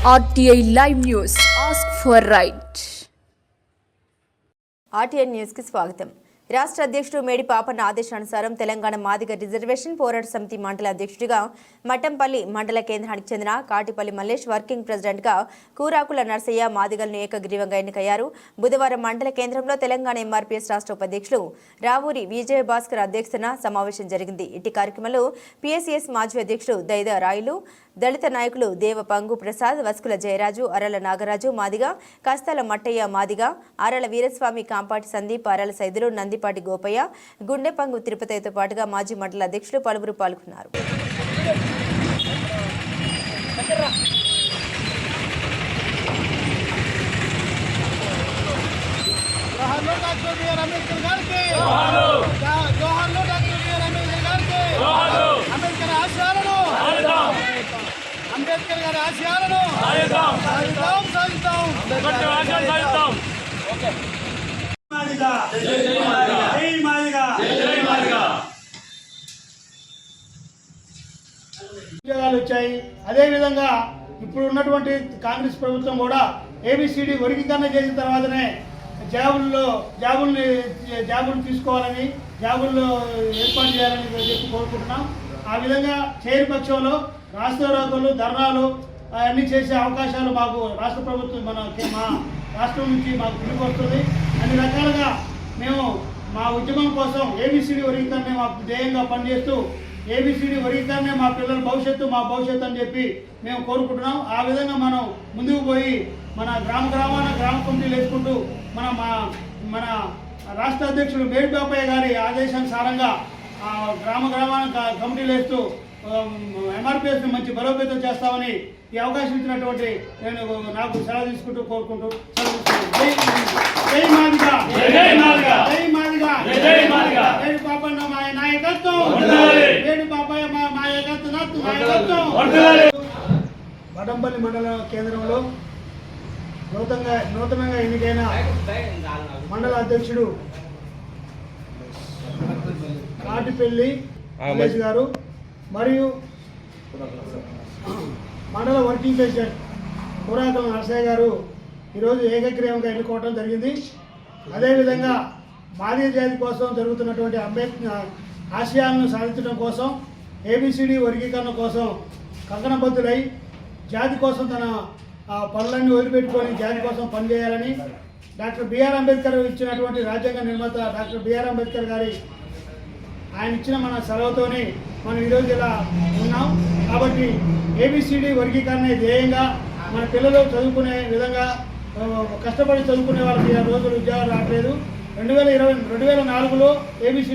RTI Live News. Ask for right. RTI News की स्वागतम. రాష్ట్ర అధ్యక్షుడు మేడి పాపన్న ఆదేశానుసారం తెలంగాణ మాదిగ రిజర్వేషన్ పోరాట సమితి మండల అధ్యక్షుడిగా మఠంపల్లి మండల కేంద్రానికి చెందిన కాటిపల్లి మల్లేష్ వర్కింగ్ ప్రెసిడెంట్ గా కూరాకుల నర్సయ్య మాదిగలను ఏకగ్రీవంగా ఎన్నికయ్యారు. బుధవారం మండల కేంద్రంలో తెలంగాణ ఎంఆర్పీఎస్ రాష్ట్ర ఉపాధ్యక్షులు రావూరి విజయ భాస్కర్ అధ్యక్షతన సమావేశం జరిగింది. ఇట్టి కార్యక్రమంలో పిఎస్సిఎస్ మాజీ అధ్యక్షుడు దైద రాయులు, దళిత నాయకులు దేవ పంగు ప్రసాద్, వస్కుల జయరాజు, అరల నాగరాజు మాదిగ, కస్తాల మట్టయ్య మాదిగ, అరల వీరస్వామి, కాంపాటి సందీప్, అరల సైదులు, నందిపాటి గోపయ్య, గుండెపంగు తిరుపతితో పాటుగా మాజీ మండల అధ్యక్షులు పలువురు పాల్గొన్నారు. అంబేద్కర్ గారి ఆశయాలను సాధిద్దాం. ఉద్యోగాలు వచ్చాయి. అదేవిధంగా ఇప్పుడు ఉన్నటువంటి కాంగ్రెస్ ప్రభుత్వం కూడా ఏబిసిడి వర్గీకరణ చేసిన తర్వాతనే జాబులు తీసుకోవాలని, జాబుల్లో ఏర్పాటు చేయాలని చెప్పి కోరుకుంటున్నాం. ఆ విధంగా చేయని పక్షంలో రాష్ట్ర రోగులు, ధర్నాలు అన్నీ చేసే అవకాశాలు మాకు రాష్ట్ర ప్రభుత్వం మా రాష్ట్రం నుంచి మాకు పిలుపుకొస్తుంది. అన్ని రకాలుగా మేము మా ఉద్యమం కోసం ఏబిసిడి వర్గీకరణ మాకు ధ్యేయంగా పనిచేస్తూ ఏబిసిడి వర్గీకరణ మా పిల్లల భవిష్యత్తు మా భవిష్యత్తు అని చెప్పి మేము కోరుకుంటున్నాం. ఆ విధంగా మనం ముందుకు పోయి మన గ్రామాన గ్రామ కమిటీలు వేసుకుంటూ మన రాష్ట్ర అధ్యక్షుడు మేడి పాపయ్య గారి ఆదేశానుసారంగా గ్రామాన కమిటీలు వేస్తూ ఎంఆర్పీఎస్ని మంచి బలోపేతం చేస్తామని ఈ అవకాశం ఇచ్చినటువంటి నేను నాకు సెలవు తీసుకుంటూ కోరుకుంటూ జై మాదిగ, జై మాదిగ, మేడి పాపన్న మా నాయకత్వం, మేడి పాపయ్య మా నాయకత్వం. మఠంపల్లి మండల కేంద్రంలో నూతనంగా ఎన్నికైన మండల అధ్యక్షుడు కాటిపల్లి మల్లేష్ గారు మరియు మండల వర్కింగ్ ప్రెసిడెంట్ కూరాకుల నర్సయ్య గారు ఈరోజు ఏకగ్రీవంగా ఎన్నుకోవడం జరిగింది. అదేవిధంగా మాదిగ జాతి కోసం జరుగుతున్నటువంటి అంబేద్కర్ ఆశయాలను సాధించడం కోసం ఏబిసిడి వర్గీకరణ కోసం కంకణబద్ధులై జాతి కోసం తన పనులన్నీ వదిలిపెట్టుకొని జాతి కోసం పనిచేయాలని డాక్టర్ బిఆర్ అంబేద్కర్ ఇచ్చినటువంటి రాజ్యాంగ నిర్మాత డాక్టర్ బిఆర్ అంబేద్కర్ గారి ఆయన ఇచ్చిన మన సెలవుతోని మనం ఈరోజు ఇలా ఉన్నాం. కాబట్టి ఏబిసిడి వర్గీకరణ ధ్యేయంగా మన పిల్లలు చదువుకునే విధంగా కష్టపడి చదువుకునే వాళ్ళకి రోజులు ఉద్యోగాలు రావట్లేదు. 2004లో ఏబిసిడి